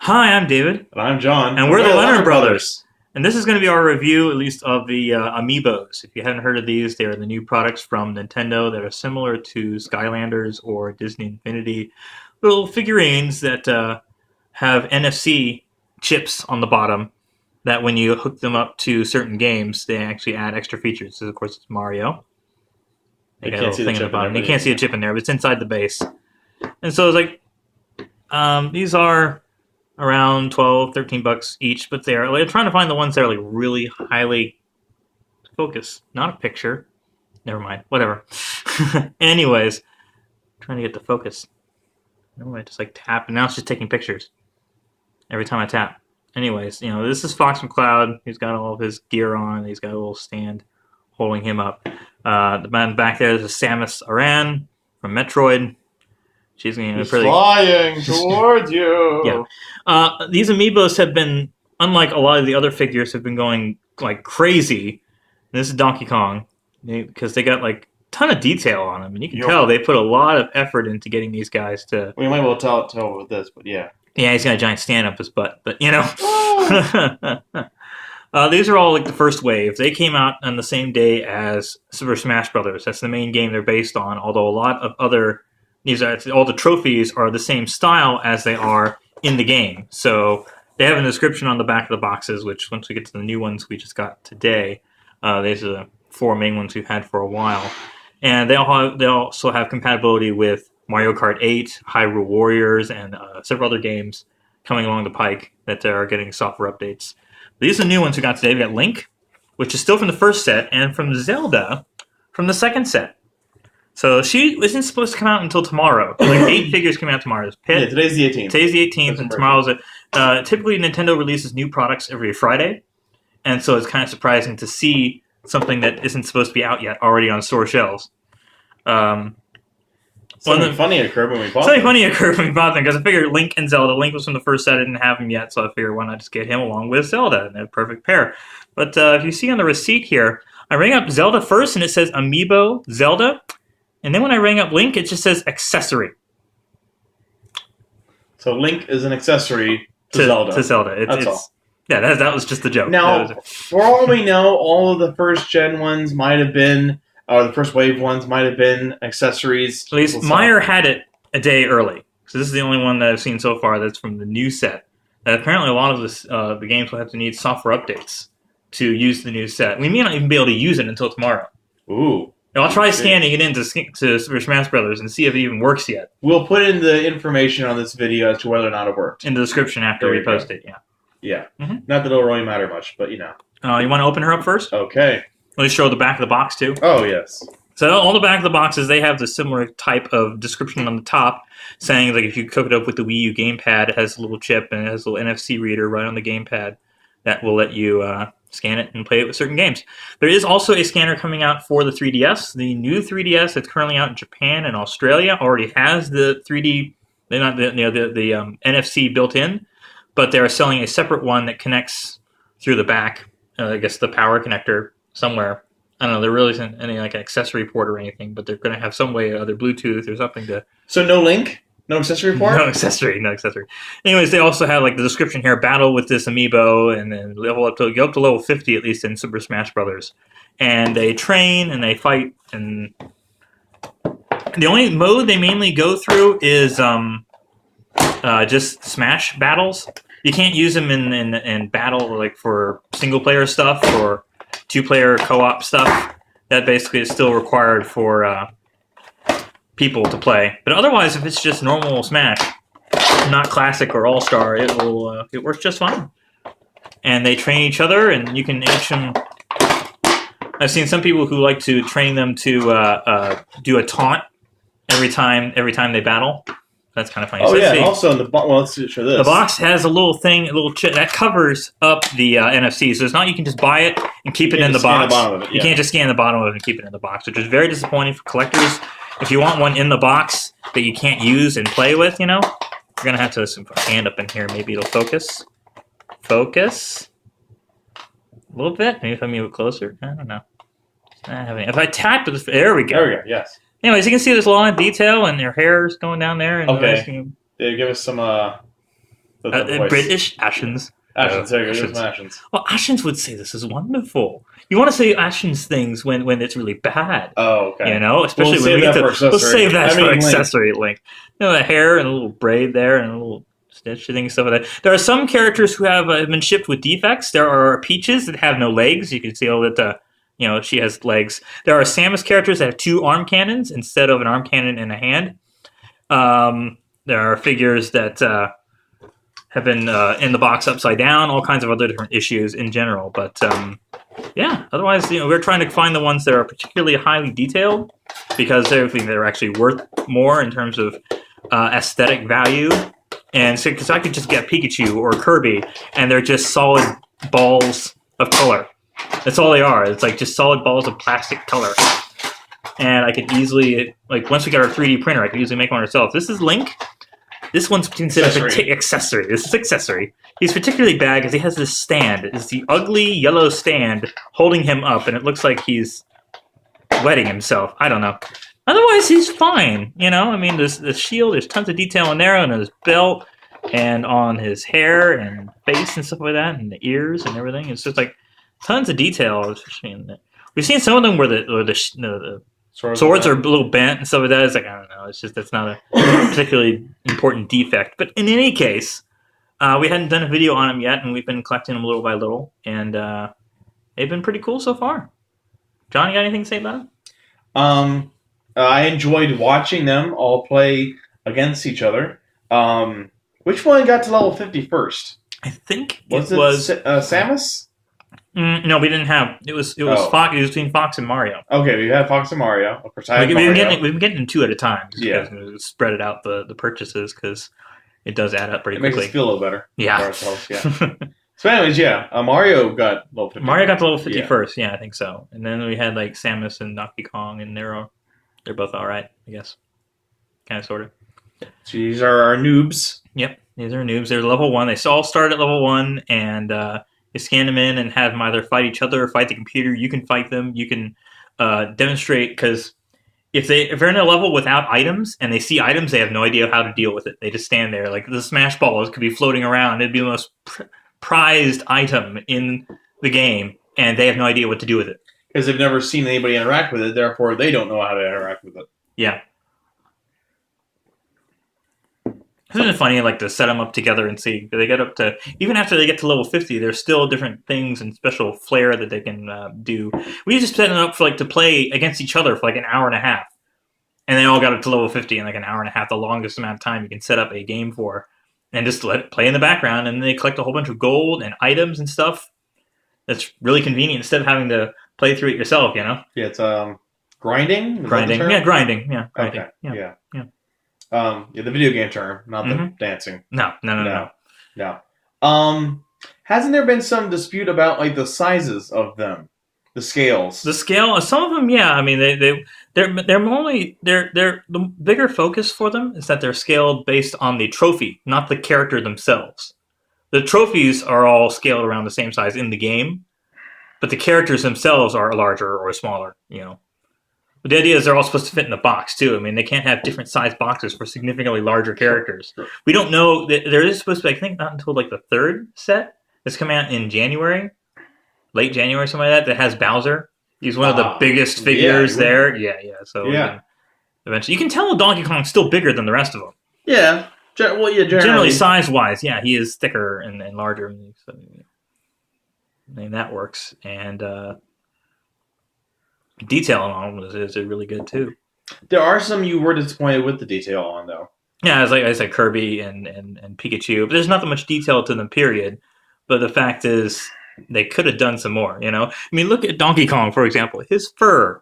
Hi, I'm David. And I'm John. And we're the Leonard Brothers. And this is going to be our review, at least, of the Amiibos. If you haven't heard of these, they are the new products from Nintendo that are similar to Skylanders or Disney Infinity. Little figurines that have NFC chips on the bottom that when you hook them up to certain games, they actually add extra features. So, of course, it's Mario. They got a little thing in the bottom. You can't see a chip in there, but it's inside the base. And so it's like, these are around $12-13 each, but they're trying to find the ones that are like really highly focused. Not a picture. Never mind. Whatever. Anyways, trying to get the focus. I just like tap, and now it's just taking pictures every time I tap. Anyways, this is Fox McCloud. He's got all of his gear on. He's got a little stand holding him up. The man back there is Samus Aran from Metroid. She's flying towards you. Yeah. These Amiibos have been, unlike a lot of the other figures, have been going like crazy. This is Donkey Kong because they got like a ton of detail on them, and you can tell they put a lot of effort into getting these guys to. We might well tell with this, but yeah. Yeah, he's got a giant stand up his butt, but these are all like the first wave. They came out on the same day as Super Smash Brothers. That's the main game they're based on. Although a lot of other all the trophies are the same style as they are in the game. So they have a description on the back of the boxes, which once we get to the new ones we just got today, these are the four main ones we've had for a while. And they also have compatibility with Mario Kart 8, Hyrule Warriors, and several other games coming along the pike that are getting software updates. These are the new ones we got today. We got Link, which is still from the first set, and from Zelda from the second set. So she isn't supposed to come out until tomorrow. Like 8 figures come out tomorrow. Yeah, today's the 18th. Today's the 18th, and tomorrow's it. Typically, Nintendo releases new products every Friday, and so it's kind of surprising to see something that isn't supposed to be out yet already on store shelves. Something funny occurred when we bought them because I figured Link and Zelda. Link was from the first set. I didn't have him yet, so I figured why not just get him along with Zelda, and they're a perfect pair. But if you see on the receipt here, I rang up Zelda first, and it says Amiibo Zelda. And then when I rang up Link, it just says accessory. So Link is an accessory to Zelda. To Zelda. That's all. Yeah, that was just the joke. Now, for all we know, all of the first-gen ones might have been, or the first wave ones might have been accessories. At least Meyer had it a day early. So this is the only one that I've seen so far that's from the new set. And apparently a lot of the games will have to need software updates to use the new set. We may not even be able to use it until tomorrow. Ooh. I'll try scanning it into Super Smash Brothers and see if it even works yet. We'll put in the information on this video as to whether or not it worked. In the description after we post it, yeah. Yeah. Mm-hmm. Not that it'll really matter much, but You want to open her up first? Okay. Let me show the back of the box, too. Oh, yes. So all the back of the boxes, they have the similar type of description on the top, saying like if you hook it up with the Wii U gamepad, it has a little chip and it has a little NFC reader right on the gamepad that will let you scan it and play it with certain games. There is also a scanner coming out for the 3DS. The new 3DS that's currently out in Japan and Australia already has the 3D, the NFC built in, but they're selling a separate one that connects through the back. I guess the power connector somewhere. I don't know. There really isn't any like accessory port or anything, but they're going to have some way, either Bluetooth or something to. So no Link. No accessory port? No accessory. Anyways, they also have like the description here: battle with this amiibo, and then go up to level 50 at least in Super Smash Brothers. And they train and they fight, and the only mode they mainly go through is just Smash battles. You can't use them in battle like for single player stuff or 2-player co-op stuff. That basically is still required for people to play, but otherwise, if it's just normal Smash, not Classic or All Star, it works just fine. And they train each other, and you can teach them. I've seen some people who like to train them to do a taunt every time they battle. That's kind of funny. Oh so yeah, and also in the box. Well, let's show this. The box has a little thing, a little chip that covers up the NFC. So it's not you can just buy it and keep it in the box. You can't just scan the bottom of it and keep it in the box, which is very disappointing for collectors. If you want one in the box that you can't use and play with, you're going to have to put a hand up in here. Maybe it'll focus. Focus. A little bit. Maybe if I move it closer. I don't know. If I tap it, there we go. There we go, yes. Anyways, you can see there's a lot of detail, and their hair is going down there. And okay. They give us some The voice. British Ashens. Ashens, there you go. Ashens. There's Ashens. Well, Ashens would say this is wonderful. You want to say Ashens things when it's really bad. Oh, okay. You know, especially when we get to... We'll save that for accessory Link. You know, the hair and a little braid there and a little stitch thing, stuff like that. There are some characters who have been shipped with defects. There are Peaches that have no legs. You can see all that, you know, she has legs. There are Samus characters that have 2 arm cannons instead of an arm cannon and a hand. There are figures that have been in the box upside down, all kinds of other different issues in general. But yeah, otherwise, you know, we're trying to find the ones that are particularly highly detailed because they're actually worth more in terms of aesthetic value. And so, because I could just get Pikachu or Kirby, and they're just solid balls of color. That's all they are. It's like just solid balls of plastic color. And I could easily, like, once we got our 3D printer, I could easily make one ourselves. This is Link. This one's considered accessory. This is accessory. He's particularly bad because he has this stand. It's the ugly yellow stand holding him up, and it looks like he's wetting himself. I don't know. Otherwise, he's fine. You know, I mean, the shield, there's tons of detail in there on his belt and on his hair and face and stuff like that, and the ears and everything. It's just like tons of detail. We've seen some of them where the swords are a little bent and stuff like that. It's like, I don't know. It's just, that's not a particularly important defect. But in any case, we hadn't done a video on them yet, and we've been collecting them little by little, and they've been pretty cool so far. John, you got anything to say about it? I enjoyed watching them all play against each other. Which one got to level 50 first? I think was Samus? No, we didn't have. It was Fox. It was between Fox and Mario. Okay, we had Fox and Mario. Of course, we've been getting them 2 at a time. Yeah, we spread it out the purchases because it does add up pretty quickly. Makes us feel a little better. Yeah. So, anyways, yeah, Mario got level 50. Mario got to level 50 first. Yeah, I think so. And then we had like Samus and Donkey Kong, and they're both all right, I guess. Kind of, sort of. So these are our noobs. Yep, these are noobs. They're level 1. They all start at level 1, and you scan them in and have them either fight each other or fight the computer. You can fight them. You can demonstrate, because if they're in a level without items and they see items, they have no idea how to deal with it. They just stand there. Like the Smash Balls could be floating around. It'd be the most prized item in the game, and they have no idea what to do with it. Because they've never seen anybody interact with it, therefore they don't know how to interact with it. Yeah. Isn't it funny, like, to set them up together and see? They get up to, even after they get to level 50, there's still different things and special flair that they can do. We just set them up for, like, to play against each other for like an hour and a half, and they all got up to level 50 in like an hour and a half, the longest amount of time you can set up a game for, and just let it play in the background, and then they collect a whole bunch of gold and items and stuff. That's really convenient instead of having to play through it yourself, you know? Yeah, it's grinding? Grinding. Yeah, grinding. Yeah, grinding. Okay. Yeah. The video game term, not the dancing. No. Hasn't there been some dispute about like the sizes of them, the scales? The scale, some of them, yeah. I mean, the bigger focus for them is that they're scaled based on the trophy, not the character themselves. The trophies are all scaled around the same size in the game, but the characters themselves are larger or smaller, you know. But the idea is they're all supposed to fit in the box, too. I mean, they can't have different size boxes for significantly larger characters. Sure. We don't know. There is supposed to be, I think, not until like the 3rd set that's coming out in January, late January, something like that has Bowser. He's one of the biggest figures there. Yeah. So eventually, you can tell Donkey Kong's still bigger than the rest of them. Yeah. Generally size-wise, yeah, he is thicker and larger. So, I mean, that works. And detail on them is really good, too. There are some you were disappointed with the detail on, though. Yeah, as I said, Kirby and Pikachu. But there's not that much detail to them, period. But the fact is, they could have done some more, you know? I mean, look at Donkey Kong, for example. His fur.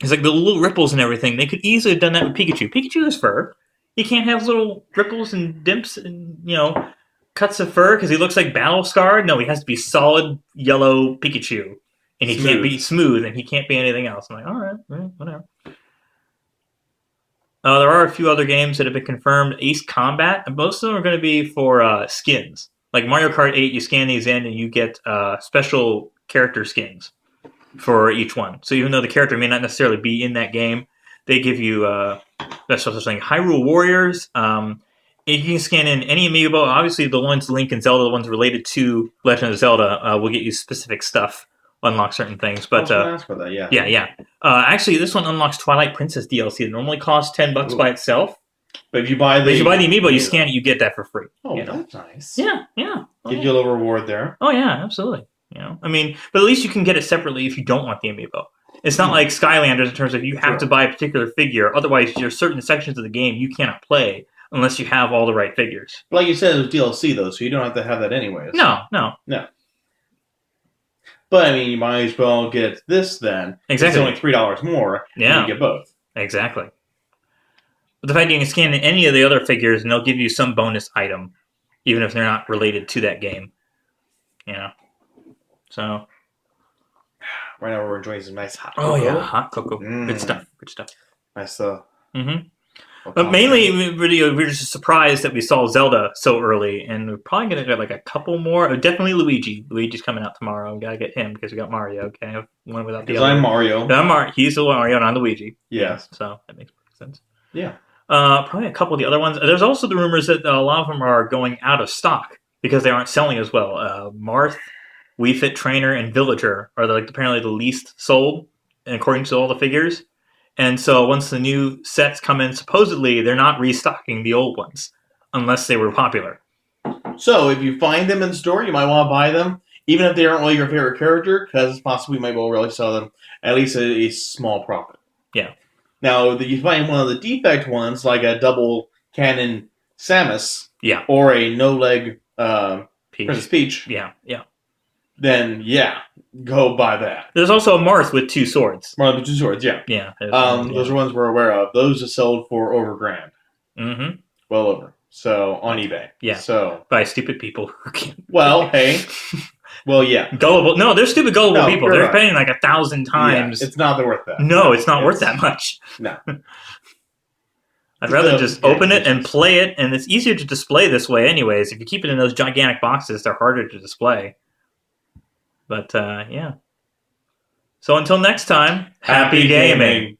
It's like the little ripples and everything. They could easily have done that with Pikachu. Pikachu has fur. He can't have little ripples and dimps and, you know, cuts of fur because he looks like battle scarred. No, he has to be solid yellow Pikachu. And he can't be smooth, and he can't be anything else. I'm like, all right, whatever. There are a few other games that have been confirmed. Ace Combat, and most of them are going to be for skins. Like Mario Kart 8, you scan these in, and you get special character skins for each one. So even though the character may not necessarily be in that game, they give you that's what I'm saying. Hyrule Warriors you can scan in any amiibo. Obviously, the ones Link and Zelda, the ones related to Legend of Zelda, will get you specific stuff, unlock certain things. But I was gonna ask for that. Yeah. yeah. Actually, this one unlocks Twilight Princess DLC. It normally costs $10 by itself. But if you buy the amiibo, you scan it, you get that for free. Oh, you know? That's nice. Yeah. Give you a little reward there. Oh yeah, absolutely. I mean, but at least you can get it separately if you don't want the amiibo. It's not like Skylanders in terms of you have to buy a particular figure. Otherwise, there's certain sections of the game you cannot play unless you have all the right figures. But like you said, it was DLC though, so you don't have to have that anyways. No. But I mean, you might as well get this then. Exactly. It's only $3 more. Yeah. And you get both. Exactly. But the fact you can scan any of the other figures and they'll give you some bonus item, even if they're not related to that game. So. Right now we're enjoying some nice hot cocoa. cocoa. Oh yeah, hot cocoa. Good stuff. Nice But mainly, we're just surprised that we saw Zelda so early, and we're probably going to get like a couple more. Definitely Luigi. Luigi's coming out tomorrow. We got to get him because we got Mario. Okay, one without the other. I'm Mario. He's the Mario, and I'm Luigi. Yes. So that makes perfect sense. Yeah. Probably a couple of the other ones. There's also the rumors that a lot of them are going out of stock because they aren't selling as well. Marth, Wii Fit Trainer, and Villager are apparently the least sold, according to all the figures. And so once the new sets come in, supposedly they're not restocking the old ones unless they were popular. So if you find them in store, you might want to buy them, even if they aren't really your favorite character, because possibly you might be able to really sell them at least at a small profit. Yeah. Now, if you find one of the defect ones, like a double cannon Samus, or a no-leg Princess Peach, then go buy that. There's also a Marth with 2 swords. Marth with 2 swords, yeah. Those are ones we're aware of. Those are sold for over $1,000. Mm-hmm. Well over. So, on eBay. Yeah. So by stupid people who can't. Well, hey. Well, yeah. Gullible. No, they're stupid gullible people. They're paying like 1,000 times. Yeah, it's not worth that. No, it's not worth that much. No. I'd rather just open it and play it, and it's easier to display this way anyways. If you keep it in those gigantic boxes, they're harder to display. But, yeah. So until next time, happy gaming.